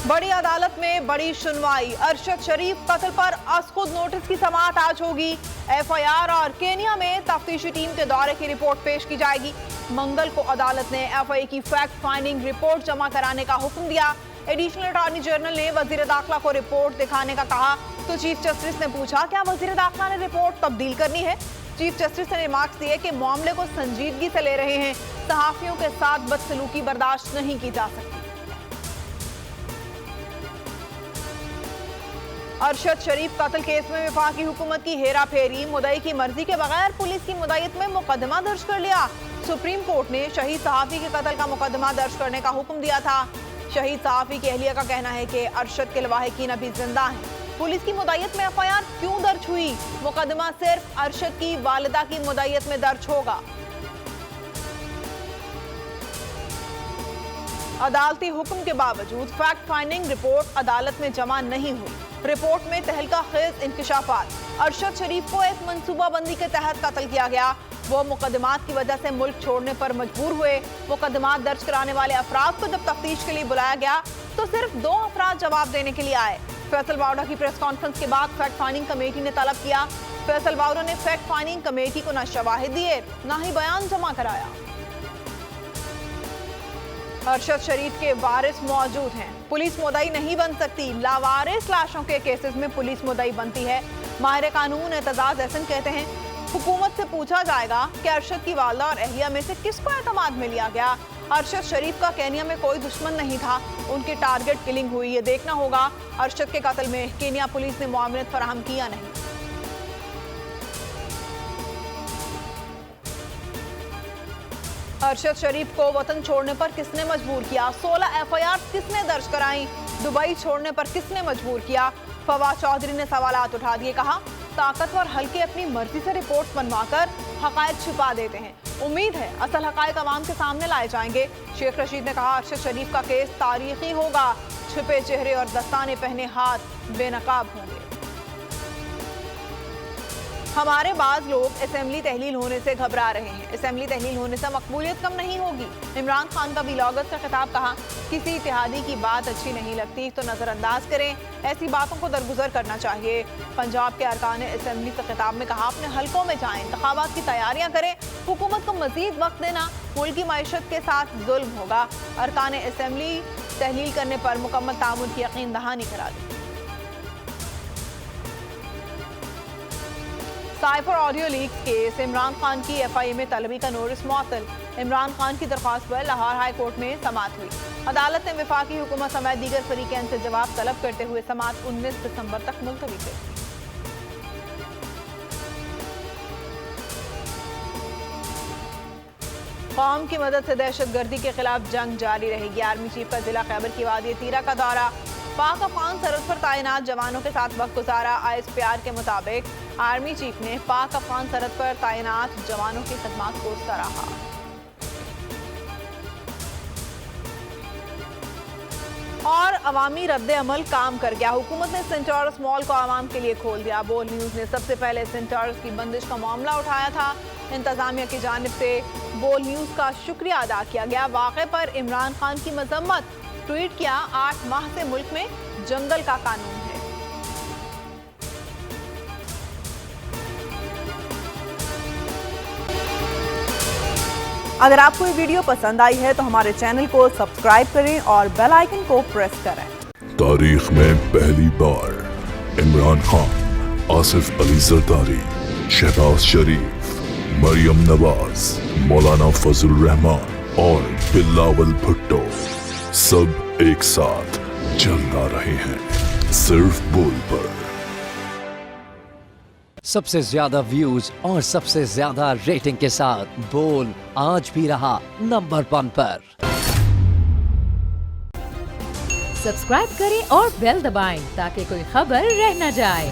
बड़ी अदालत में बड़ी सुनवाई। अरशद शरीफ कत्ल पर खुद नोटिस की समाअत आज होगी। एफआईआर और केनिया में तफ्तीशी टीम के दौरे की रिपोर्ट पेश की जाएगी। मंगल को अदालत ने एफआईए की फैक्ट फाइंडिंग रिपोर्ट जमा कराने का हुक्म दिया। एडिशनल अटॉर्नी जनरल ने वजीर दाखिला को रिपोर्ट दिखाने का कहा तो चीफ जस्टिस ने पूछा क्या वजीर दाखिला ने रिपोर्ट तब्दील करनी है। चीफ जस्टिस ने रिमार्क्स दिए कि मामले को संजीदगी से ले रहे हैं, सहाफियों के साथ बदसलूकी बर्दाश्त नहीं की जा सकती। अरशद शरीफ कत्ल केस में वफाकी हुकूमत की हेरा फेरी। मुद्दई की मर्जी के बगैर पुलिस की मुद्दईयत में मुकदमा दर्ज कर लिया। सुप्रीम कोर्ट ने शहीद सहाफी के कत्ल का मुकदमा दर्ज करने का हुक्म दिया था। शहीद सहाफी की अहलिया का कहना है कि अरशद के लवाहिकीन अभी जिंदा हैं। पुलिस की मुद्दईयत में एफआईआर क्यों दर्ज हुई? मुकदमा सिर्फ अरशद की वालिदा की मुद्दईयत में दर्ज होगा। अदालती हुक्म के बावजूद फैक्ट फाइंडिंग रिपोर्ट अदालत में जमा नहीं हुई। रिपोर्ट में तहलका खेज इंकशाफात। अरशद शरीफ को एक मंसूबाबंदी के तहत कत्ल किया गया। वो मुकदमात की वजह से मुल्क छोड़ने पर मजबूर हुए। मुकदमात दर्ज कराने वाले अफराद को जब तफ्तीश के लिए बुलाया गया तो सिर्फ 2 अफराद जवाब देने के लिए आए। फैसल बावड़ा की प्रेस कॉन्फ्रेंस के बाद फैक्ट फाइंडिंग कमेटी ने तलब किया। फैसल बावड़ा ने फैक्ट फाइंडिंग कमेटी को न शवाहिद दिए न ही बयान जमा कराया। अरशद शरीफ के वारिस मौजूद हैं। पुलिस मुद्दई नहीं बन सकती। लावारिस लाशों के केसेस में पुलिस मुद्दई बनती है। माहिर कानून एतजाज एहसन कहते हैं हुकूमत से पूछा जाएगा कि अरशद की वालदा और अहलिया में से किसको एतमाद में लिया गया। अरशद शरीफ का केनिया में कोई दुश्मन नहीं था, उनकी टारगेट किलिंग हुई। ये देखना होगा अरशद के कत्ल में केनिया पुलिस ने मुआवनत फराहम किया नहीं। अरशद शरीफ को वतन छोड़ने पर किसने मजबूर किया? 16 एफआईआर किसने दर्ज कराई? दुबई छोड़ने पर किसने मजबूर किया? फवाद चौधरी ने सवालात उठा दिए। कहा ताकतवर हल्के अपनी मर्जी से रिपोर्ट्स बनवाकर हकायक छुपा देते हैं। उम्मीद है असल हकायक अवाम के सामने लाए जाएंगे। शेख रशीद ने कहा अरशद शरीफ का केस तारीखी होगा। छुपे चेहरे और दस्ताने पहने हाथ बेनकाब होंगे। हमारे बाज लोग असेंबली तहलील होने से घबरा रहे हैं। असेंबली तहलील होने से मकबूलियत कम नहीं होगी। इमरान खान का व्लॉगर्स का खिताब। कहा किसी इत्तेहादी की बात अच्छी नहीं लगती तो नजरअंदाज करें, ऐसी बातों को दरगुजर करना चाहिए। पंजाब के अरकान असेंबली के खिताब में कहा अपने हलकों में जाएं, इंतखाबात की तैयारियां करें। हुकूमत को मजीद वक्त देना मुल्क की मईशत के साथ जुल्म होगा। अरकान असेंबली तहलील करने पर मुकम्मल तामुल की यकीन दहानी करा दी। Cipher audio leak case. Imran Khan की एफआईए में तलबी का नोटिस मुअत्तल। इमरान खान की दरख्वास्त पर लाहौर हाई कोर्ट में समाअत हुई। अदालत ने वफाकी हुकूमत समेत दीगर फरीकैन से जवाब तलब करते हुए समाअत 19 दिसंबर तक मुलतवी कर दी। कौम की मदद से दहशतगर्दी के खिलाफ जंग जारी रहेगी। आर्मी चीफ का जिला खैबर की वादी तीरा का दौरा। पाक अफगान सरहद पर तैनात जवानों के साथ वक्त गुजारा। आईएसपीआर के मुताबिक आर्मी चीफ ने पाक अफगान सरहद पर तैनात जवानों की खदमात को सराहा। और अवामी रद्द अमल काम कर गया। हुकूमत ने सेंटोरस मॉल को आवाम के लिए खोल दिया। बोल न्यूज ने सबसे पहले सेंटोरस की बंदिश का मामला उठाया था। इंतजामिया की जानिब से बोल न्यूज का शुक्रिया अदा किया गया। वाक़े पर इमरान खान की मजम्मत। ट्वीट किया 8 माह से मुल्क में जंगल का कानून है। अगर आपको ये वीडियो पसंद आई है तो हमारे चैनल को सब्सक्राइब करें और बेल आइकन को प्रेस करें। तारीख में पहली बार इमरान खान, आसिफ अली जरदारी, शहबाज शरीफ, मरियम नवाज, मौलाना फजल रहमान और बिलावल भुट्टो सब एक साथ जलना रहे हैं सिर्फ बोल पर। सबसे ज्यादा व्यूज और सबसे ज्यादा रेटिंग के साथ बोल आज भी रहा नंबर 1 पर। सब्सक्राइब करें और बेल दबाएं ताकि कोई खबर रह न जाए।